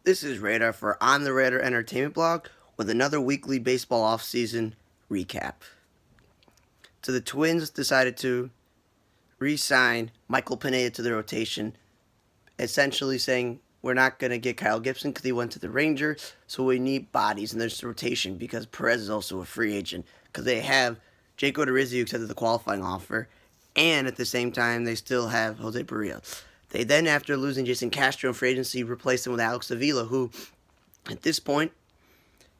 This is Radar for On the Radar Entertainment Blog with another weekly baseball offseason recap. So the Twins decided to re-sign Michael Pineda to the rotation, essentially saying we're not going to get Kyle Gibson because he went to the Rangers, so we need bodies in this rotation because Perez is also a free agent because they have Jake Odorizzi who accepted the qualifying offer, and at the same time they still have Jose Barrios. They then, after losing Jason Castro in free agency, replaced him with Alex Avila, who, at this point,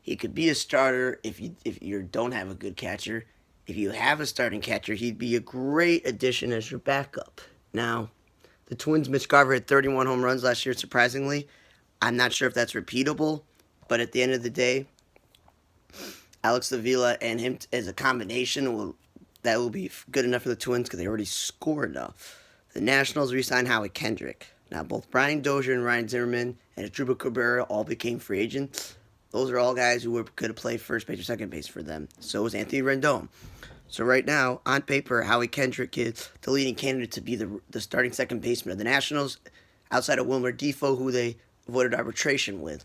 he could be a starter if you don't have a good catcher. If you have a starting catcher, he'd be a great addition as your backup. Now, the Twins' Mitch Garver had 31 home runs last year, surprisingly. I'm not sure if that's repeatable, but at the end of the day, Alex Avila and him as a combination will be good enough for the Twins because they already scored enough. The Nationals re-signed Howie Kendrick. Now, both Brian Dozier and Ryan Zimmerman and Asdrubal Cabrera all became free agents. Those are all guys who could have played first base or second base for them. So was Anthony Rendon. So right now, on paper, Howie Kendrick is the leading candidate to be the starting second baseman of the Nationals, outside of Wilmer Difo, who they avoided arbitration with.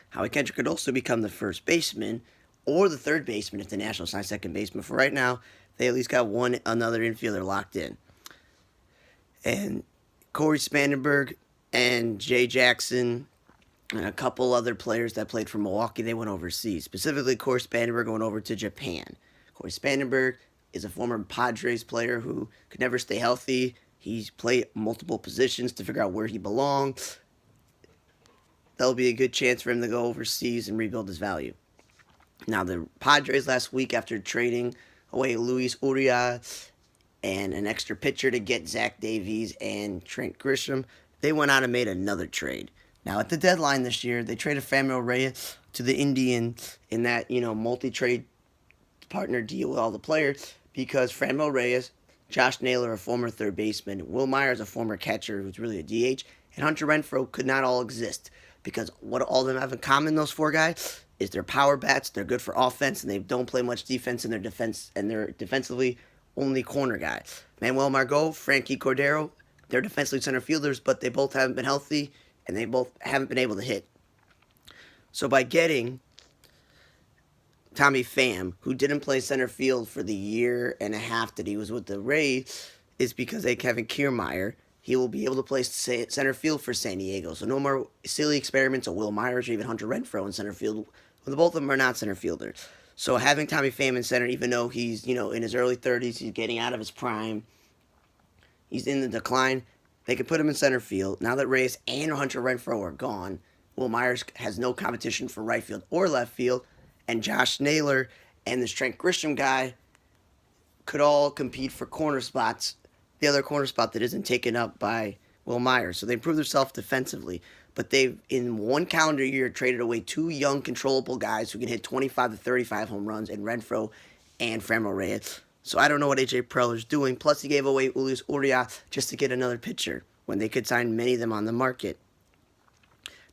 Howie Kendrick could also become the first baseman or the third baseman if the Nationals sign second baseman. For right now, they at least got another infielder locked in. And Corey Spangenberg and Jay Jackson and a couple other players that played for Milwaukee, they went overseas. Specifically, Corey Spangenberg went over to Japan. Corey Spangenberg is a former Padres player who could never stay healthy. He's played multiple positions to figure out where he belongs. That'll be a good chance for him to go overseas and rebuild his value. Now, the Padres last week, after trading away Luis Urias and an extra pitcher to get Zach Davies and Trent Grisham, they went out and made another trade. Now, at the deadline this year, they traded Franmil Reyes to the Indians in that, multi-trade partner deal with all the players because Franmil Reyes, Josh Naylor, a former third baseman, Will Myers, a former catcher who's really a DH, and Hunter Renfroe could not all exist because what all of them have in common, those four guys, is they're power bats, they're good for offense, and they don't play much defense in their defense, and they're defensively only corner guys. Manuel Margot, Frankie Cordero, they're defensively center fielders, but they both haven't been healthy, and they both haven't been able to hit. So by getting Tommy Pham, who didn't play center field for the year and a half that he was with the Rays, is because they have Kevin Kiermaier. He will be able to play center field for San Diego. So no more silly experiments of Will Myers or even Hunter Renfroe in center field. Well, both of them are not center fielders. So having Tommy Pham in center, even though he's, in his early 30s, he's getting out of his prime, he's in the decline, they can put him in center field. Now that Reyes and Hunter Renfroe are gone, Will Myers has no competition for right field or left field, and Josh Naylor and this Trent Grisham guy could all compete for corner spots, the other corner spot that isn't taken up by Will Myers. So they improved themselves defensively. But they've, in one calendar year, traded away two young, controllable guys who can hit 25 to 35 home runs in Renfroe and Franmil Reyes. So I don't know what A.J. Preller's doing. Plus, he gave away Luis Urias just to get another pitcher when they could sign many of them on the market.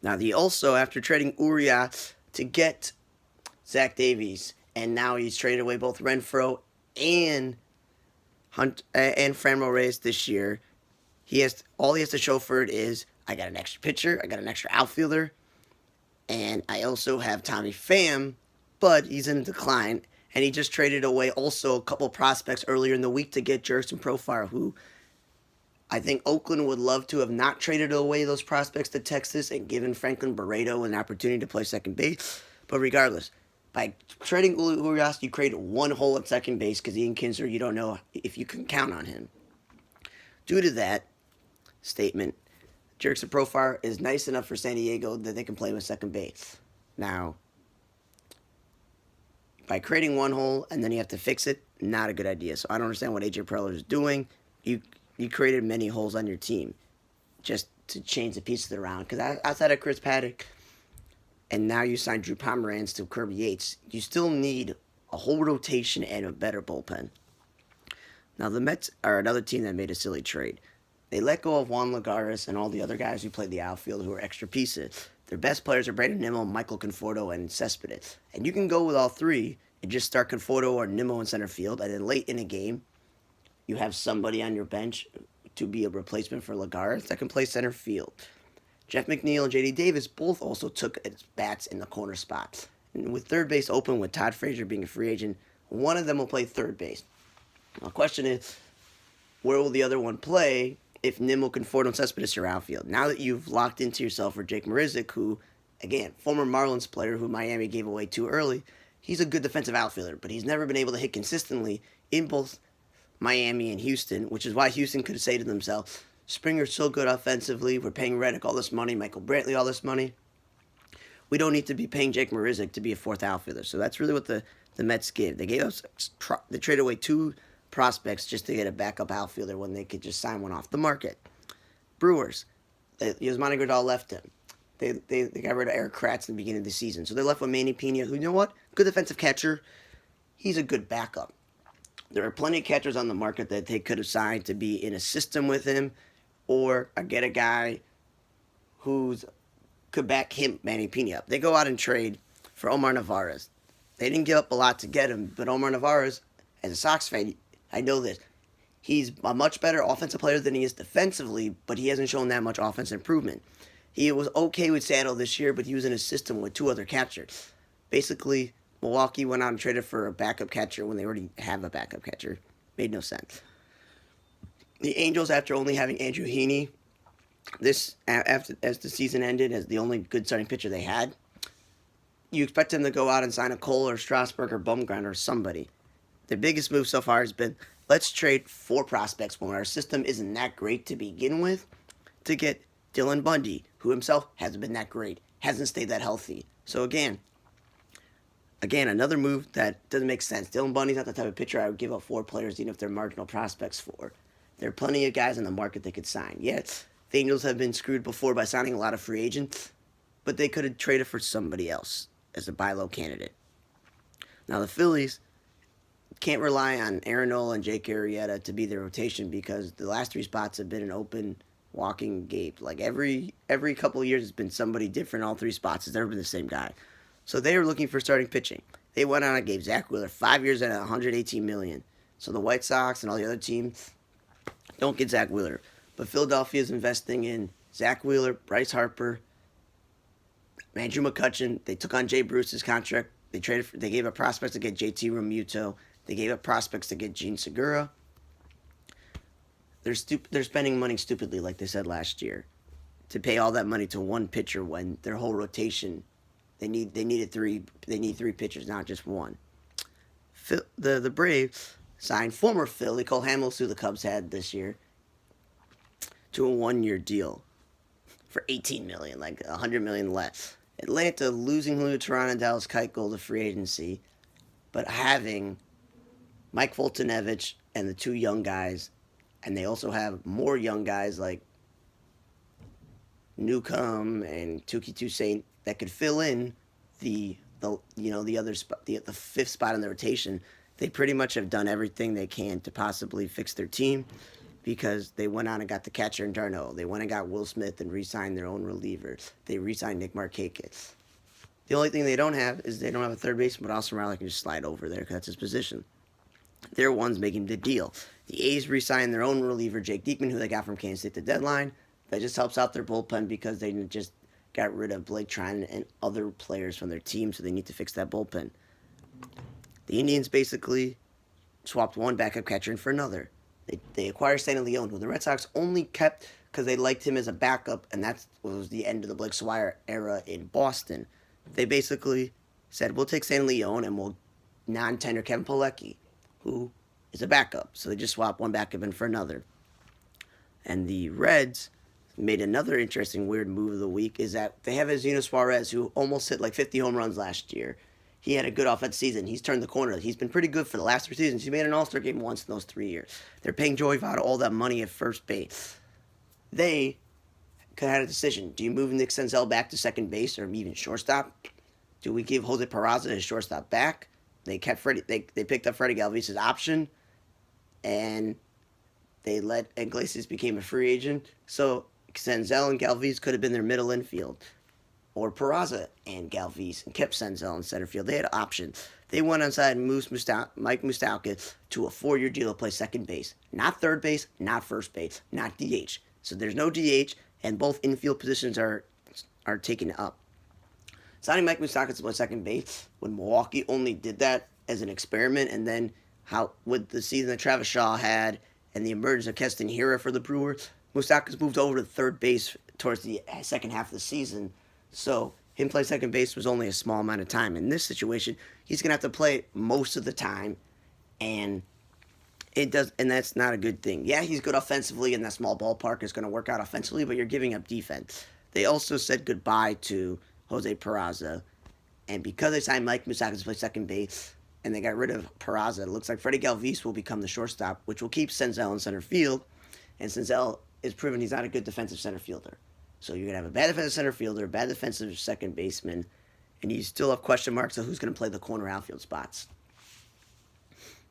Now, they also, after trading Urias to get Zach Davies, and now he's traded away both Renfroe and Franmil Reyes this year, all he has to show for it is, I got an extra pitcher, I got an extra outfielder, and I also have Tommy Pham, but he's in decline. And he just traded away also a couple prospects earlier in the week to get Jurickson Profar, who I think Oakland would love to have not traded away those prospects to Texas and given Franklin Barreto an opportunity to play second base. But regardless, by trading Urias, you create one hole at second base because Ian Kinsler, you don't know if you can count on him. Due to that statement, Jurickson Profar is nice enough for San Diego that they can play with second base. Now, by creating one hole and then you have to fix it, not a good idea. So I don't understand what A.J. Preller is doing. You created many holes on your team just to change the pieces around. Because outside of Chris Paddock, and now you signed Drew Pomeranz to Kirby Yates, you still need a whole rotation and a better bullpen. Now, the Mets are another team that made a silly trade. They let go of Juan Lagares and all the other guys who played the outfield who are extra pieces. Their best players are Brandon Nimmo, Michael Conforto, and Cespedes. And you can go with all three and just start Conforto or Nimmo in center field, and then late in a game, you have somebody on your bench to be a replacement for Lagares that can play center field. Jeff McNeil and J.D. Davis both also took bats in the corner spot. And with third base open, with Todd Frazier being a free agent, one of them will play third base. Now, the question is, where will the other one play if Nimmo, Conforto, and Cespedes are outfield? Now that you've locked into yourself for Jake Marisnick, who, again, former Marlins player who Miami gave away too early, he's a good defensive outfielder, but he's never been able to hit consistently in both Miami and Houston, which is why Houston could say to themselves, Springer's so good offensively, we're paying Reddick all this money, Michael Brantley all this money. We don't need to be paying Jake Marisnick to be a fourth outfielder. So that's really what the Mets give. They traded away 2 prospects just to get a backup outfielder when they could just sign one off the market. Brewers, Yasmani Grandal left him. They got rid of Eric Kratz in the beginning of the season. So they left with Manny Pena, who, you know what? Good defensive catcher. He's a good backup. There are plenty of catchers on the market that they could have signed to be in a system with him, or get a guy who's could back him, Manny Pena, up. They go out and trade for Omar Narvaez. They didn't give up a lot to get him, but Omar Narvaez, as a Sox fan, I know this. He's a much better offensive player than he is defensively, but he hasn't shown that much offense improvement. He was okay with Seattle this year, but he was in a system with 2 other catchers. Basically, Milwaukee went out and traded for a backup catcher when they already have a backup catcher. Made no sense. The Angels, after only having Andrew Heaney, as the season ended, as the only good starting pitcher they had, you expect them to go out and sign a Cole or Strasburg or Bumgarner or somebody. Their biggest move so far has been, let's trade 4 prospects when our system isn't that great to begin with, to get Dylan Bundy, who himself hasn't been that great, hasn't stayed that healthy. So again, another move that doesn't make sense. Dylan Bundy's not the type of pitcher I would give up 4 players, even if they're marginal prospects for. There are plenty of guys in the market they could sign. Yes, the Angels have been screwed before by signing a lot of free agents, but they could have traded for somebody else as a buy low candidate. Now the Phillies can't rely on Aaron Nola and Jake Arrieta to be their rotation because the last 3 spots have been an open walking gate. Like every couple of years, it's been somebody different. All 3 spots. It's never been the same guy. So they were looking for starting pitching. They went on and gave Zach Wheeler 5 years at $118 million. So the White Sox and all the other teams don't get Zach Wheeler. But Philadelphia is investing in Zach Wheeler, Bryce Harper, Andrew McCutchen. They took on Jay Bruce's contract. They gave up prospects to get JT Realmuto. They gave up prospects to get Gene Segura. They're spending money stupidly, like they said last year, to pay all that money to one pitcher when their whole rotation, they need 3 pitchers, not just one. The Braves signed former Philly Cole Hamels, who the Cubs had this year, to a 1-year deal for $18 million, like $100 million less. Atlanta losing Julio Teheran and Dallas Keuchel to free agency, but having Mike Foltynewicz and the 2 young guys, and they also have more young guys like Newcomb and Tuki Toussaint that could fill in the other spot, the 5th spot in the rotation. They pretty much have done everything they can to possibly fix their team because they went on and got the catcher in Darno. They went and got Will Smith and re-signed their own reliever. They re-signed Nick Markakis. The only thing they don't have is they don't have a third baseman, but Austin Riley can just slide over there because that's his position. They're ones making the deal. The A's re-signed their own reliever, Jake Diekman, who they got from Kansas State at the deadline. That just helps out their bullpen because they just got rid of Blake Trinan and other players from their team, so they need to fix that bullpen. The Indians basically swapped one backup catcher in for another. They acquired Stanley Leon, who the Red Sox only kept because they liked him as a backup, and that was the end of the Blake Swire era in Boston. They basically said, we'll take Stanley Leon and we'll non-tender Kevin Pilecki, who is a backup. So they just swapped one backup in for another. And the Reds made another interesting, weird move of the week, is that they have Eugenio Suarez, who almost hit like 50 home runs last year. He had a good offensive season. He's turned the corner. He's been pretty good for the last 3 seasons. He made an All-Star game once in those 3 years. They're paying Joey Votto all that money at first base. They could have had a decision. Do you move Nick Senzel back to second base or even shortstop? Do we give Jose Peraza his shortstop back? They kept Freddie. They picked up Freddie Galvis' option, and they let Iglesias became a free agent. So Senzel and Galvis could have been their middle infield, or Peraza and Galvis, and kept Senzel in center field. They had options. They went inside and moved Mike Moustakas to a 4-year deal to play second base. Not third base, not first base, not DH. So there's no DH. and both infield positions are taken up. Signing Mike Moustakas to play second base when Milwaukee only did that as an experiment, and then how with the season that Travis Shaw had and the emergence of Keston Hiura for the Brewers, Moustakas moved over to third base towards the second half of the season. So him playing second base was only a small amount of time. In this situation, he's gonna have to play most of the time, and that's not a good thing. Yeah, he's good offensively, and that small ballpark is gonna work out offensively, but you're giving up defense. They also said goodbye to Jose Peraza, and because they signed Mike Moustakas to play second base, and they got rid of Peraza, it looks like Freddie Galvis will become the shortstop, which will keep Senzel in center field, and Senzel is proven he's not a good defensive center fielder. So you're going to have a bad defensive center fielder, bad defensive second baseman, and you still have question marks of who's going to play the corner outfield spots.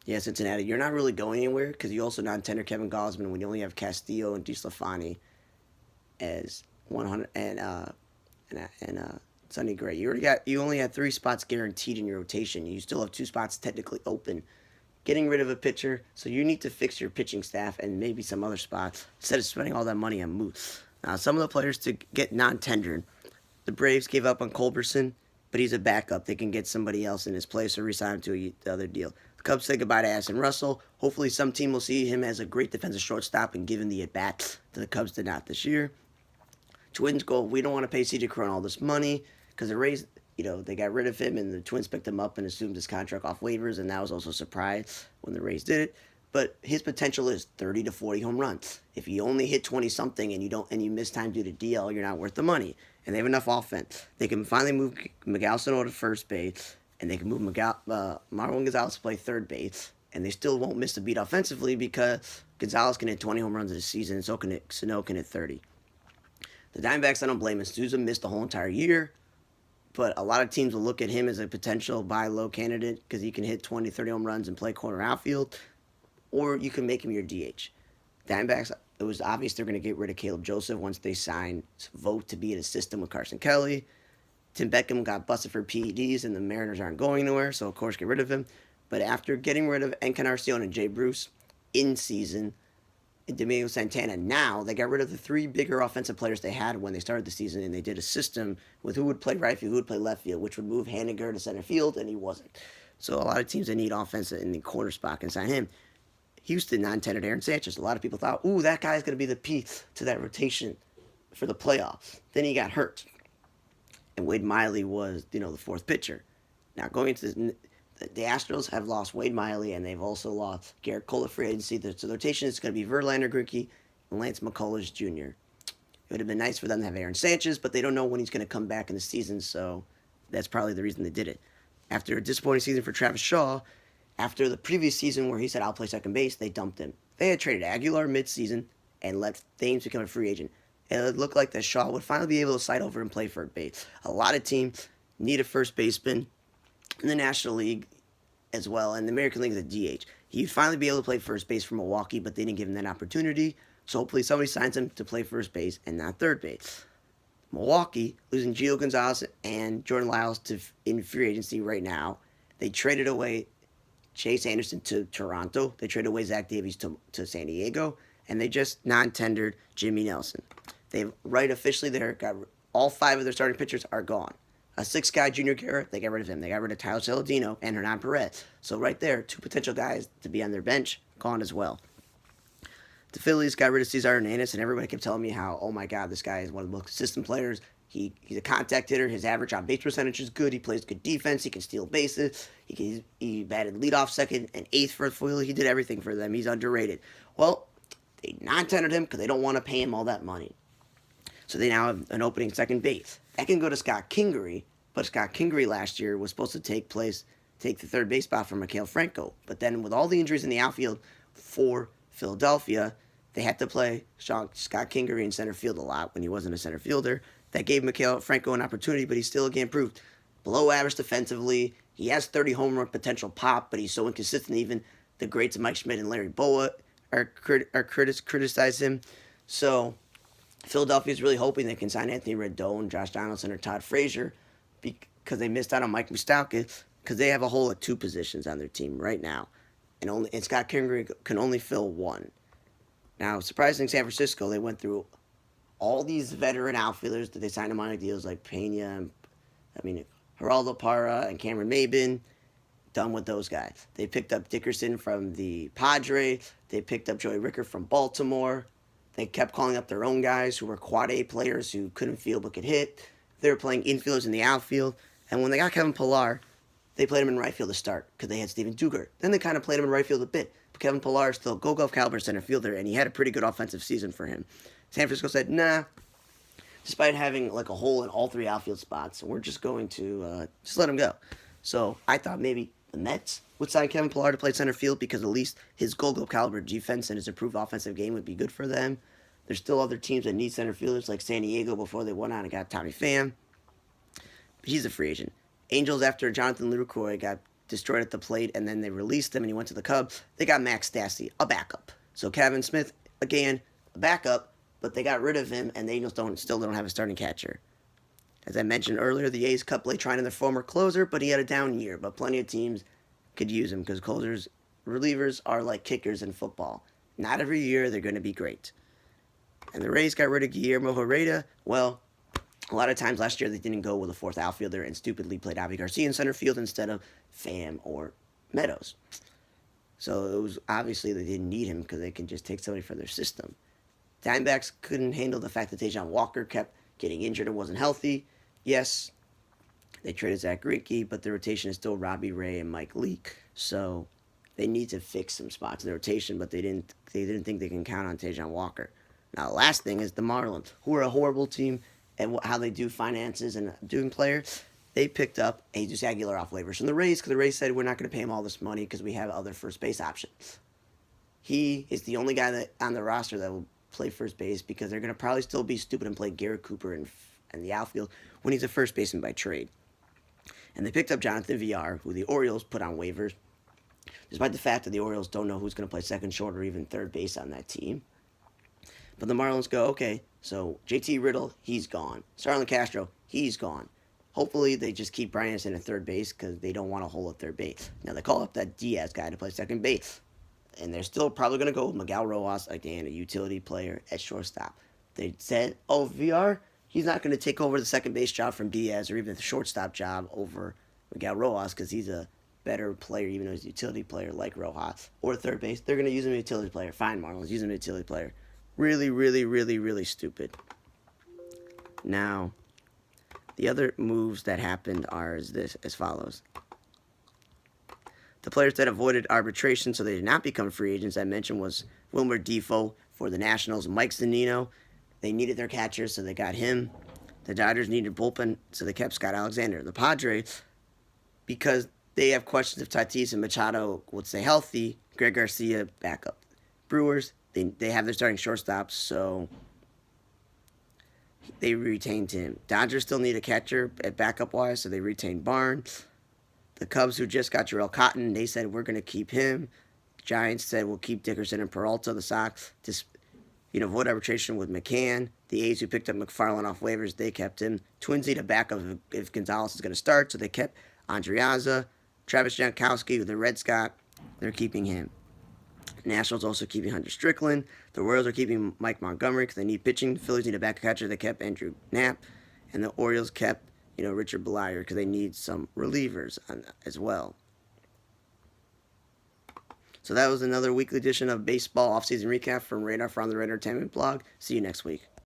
Yeah, Cincinnati, you're not really going anywhere because you also non-tender Kevin Gausman when you only have Castillo and DeSclafani as 100 and Sonny Gray. You only had 3 spots guaranteed in your rotation. You still have 2 spots technically open. Getting rid of a pitcher, so you need to fix your pitching staff and maybe some other spots instead of spending all that money on Moose. Now, some of the players to get non-tendered, the Braves gave up on Culberson, but he's a backup. They can get somebody else in his place or resign him to the other deal. The Cubs say goodbye to Addison Russell. Hopefully some team will see him as a great defensive shortstop and give him the at-bat that the Cubs did not this year. Twins go, we don't want to pay C.J. Cron all this money because the Rays, they got rid of him and the Twins picked him up and assumed his contract off waivers, and that was also a surprise when the Rays did it. But his potential is 30 to 40 home runs. If you only hit 20-something and you miss time due to DL, you're not worth the money. And they have enough offense. They can finally move Miguel Sano to first base, and they can move Marwin Gonzalez to play third base, and they still won't miss a beat offensively because Gonzalez can hit 20 home runs this season, and Sano can hit 30. The Diamondbacks, I don't blame him. Souza missed the whole entire year, but a lot of teams will look at him as a potential buy low candidate because he can hit 20, 30 home runs and play corner outfield, or you can make him your DH. Diamondbacks, it was obvious they're going to get rid of Caleb Joseph once they signed Vogt to be in a system with Carson Kelly. Tim Beckham got busted for PEDs, and the Mariners aren't going anywhere, so of course get rid of him. But after getting rid of Encarnacion and Jay Bruce in season, and Domingo Santana now, they got rid of the 3 bigger offensive players they had when they started the season, and they did a system with who would play right field, who would play left field, which would move Haniger to center field, and he wasn't. So a lot of teams that need offense in the corner spot can sign him. Houston non-tendered Aaron Sanchez. A lot of people thought, that guy's going to be the piece to that rotation for the playoffs. Then he got hurt. And Wade Miley was, the 4th pitcher. Now, going into the Astros have lost Wade Miley, and they've also lost Garrett Cole free agency. So the rotation is going to be Verlander, Greinke, and Lance McCullers Jr. It would have been nice for them to have Aaron Sanchez, but they don't know when he's going to come back in the season, so that's probably the reason they did it. After a disappointing season for Travis Shaw, after the previous season where he said, I'll play second base, they dumped him. They had traded Aguilar midseason and let Thames become a free agent. And it looked like that Shaw would finally be able to slide over and play third base. A lot of teams need a first baseman in the National League as well, and the American League is a DH. He'd finally be able to play first base for Milwaukee, but they didn't give him that opportunity. So hopefully somebody signs him to play first base and not third base. Milwaukee, losing Gio Gonzalez and Jordan Lyles in free agency right now. They traded away Chase Anderson to Toronto. They traded away Zach Davies to San Diego. And they just non-tendered Jimmy Nelson. They've officially there got all 5 of their starting pitchers are gone. A 6th guy, Junior Guerra, they got rid of him. They got rid of Tyler Saladino and Hernan Perez. So right there, 2 potential guys to be on their bench, gone as well. The Phillies got rid of Cesar Hernandez, and everybody kept telling me how, oh my God, this guy is one of the most consistent players. He's a contact hitter. His average on base percentage is good. He plays good defense. He can steal bases. He batted leadoff second and 8th for the Phillies. He did everything for them. He's underrated. Well, they non-tendered him because they don't want to pay him all that money. So they now have an opening second base. That can go to Scott Kingery, but Scott Kingery last year was supposed to take the third base spot from Maikel Franco. But then with all the injuries in the outfield for Philadelphia, they had to play Scott Kingery in center field a lot when he wasn't a center fielder. That gave Maikel Franco an opportunity, but he still again proved below average defensively. He has 30 home run potential pop, but he's so inconsistent. Even the greats of Mike Schmidt and Larry Bowa criticize him. So Philadelphia is really hoping they can sign Anthony Rendon, Josh Donaldson, or Todd Frazier because they missed out on Mike Moustakas because they have a hole at 2 positions on their team right now, and Scott Kingery can only fill 1. Now, surprisingly, San Francisco, they went through all these veteran outfielders that they signed on minor deals like Pena, Geraldo Parra and Cameron Maben, done with those guys. They picked up Dickerson from the Padres. They picked up Joey Ricker from Baltimore. They kept calling up their own guys who were quad A players who couldn't field but could hit. They were playing infielders in the outfield. And when they got Kevin Pillar, they played him in right field to start because they had Steven Dugart. Then they kind of played him in right field a bit. But Kevin Pillar is still a Gold Glove caliber center fielder, and he had a pretty good offensive season for him. San Francisco said, nah, despite having like a hole in all three outfield spots, we're just going to just let him go. So I thought maybe the Mets would sign Kevin Pillar to play center field because at least his Gold Glove caliber defense and his improved offensive game would be good for them. There's still other teams that need center fielders like San Diego before they went out and got Tommy Pham. But he's a free agent. Angels, after Jonathan Lucroy got destroyed at the plate and then they released him and he went to the Cubs, they got Max Stassi, a backup. So Kevin Smith, again, a backup, but they got rid of him and the Angels still don't have a starting catcher. As I mentioned earlier, the A's cut Blake Treinen, their former closer, but he had a down year. But plenty of teams could use him because closers, relievers are like kickers in football. Not every year they're going to be great. And the Rays got rid of Guillermo Herrera. Well, a lot of times last year they didn't go with a fourth outfielder and stupidly played Avi Garcia in center field instead of Pham or Meadows. So it was obviously they didn't need him because they can just take somebody for their system. Diamondbacks couldn't handle the fact that Tajon Walker kept getting injured and wasn't healthy. Yes, they traded Zach Greinke, but the rotation is still Robbie Ray and Mike Leake. So they need to fix some spots in the rotation, but they didn't think they can count on Tajon Walker. Now, the last thing is the Marlins, who are a horrible team at how they do finances and doing players. They picked up Jesus Aguilar off waivers from the Rays because the Rays said we're not going to pay him all this money because we have other first base options. He is the only guy that on the roster that will play first base because they're going to probably still be stupid and play Garrett Cooper in the outfield when he's a first baseman by trade. And they picked up Jonathan Villar, who the Orioles put on waivers, despite the fact that the Orioles don't know who's going to play second, short, or even third base on that team. But the Marlins go, okay, so JT Riddle, he's gone. Starlin Castro, he's gone. Hopefully they just keep Brian Anderson at third base because they don't want a hole at third base. Now they call up that Diaz guy to play second base. And they're still probably going to go with Miguel Rojas, again, a utility player at shortstop. They said, VR, he's not going to take over the second base job from Diaz or even the shortstop job over Miguel Rojas because he's a better player, even though he's a utility player like Rojas. Or third base, they're going to use him as a utility player. Fine, Marlins, use him as a utility player. Really, really, really, really stupid. Now, the other moves that happened are as follows. The players that avoided arbitration so they did not become free agents, I mentioned, was Wilmer Defoe for the Nationals, Mike Zunino. They needed their catcher, so they got him. The Dodgers needed bullpen, so they kept Scott Alexander. The Padres, because they have questions if Tatis and Machado would stay healthy, Greg Garcia backup. Brewers, they have their starting shortstop, so they retained him. Dodgers still need a catcher at backup-wise, so they retained Barnes. The Cubs, who just got Jarrell Cotton, they said, we're going to keep him. Giants said, we'll keep Dickerson and Peralta. The Sox, avoid arbitration with McCann. The A's, who picked up McFarland off waivers, they kept him. Twins need a backup if Gonzalez is going to start, so they kept Andriaza. Travis Jankowski, who the Reds got, they're keeping him. Nationals also keeping Hunter Strickland. The Royals are keeping Mike Montgomery because they need pitching. The Phillies need a backup catcher. They kept Andrew Knapp. And the Orioles kept, Richard Bleier because they need some relievers as well. So that was another weekly edition of Baseball Offseason Recap from Radar for On the Red Entertainment blog. See you next week.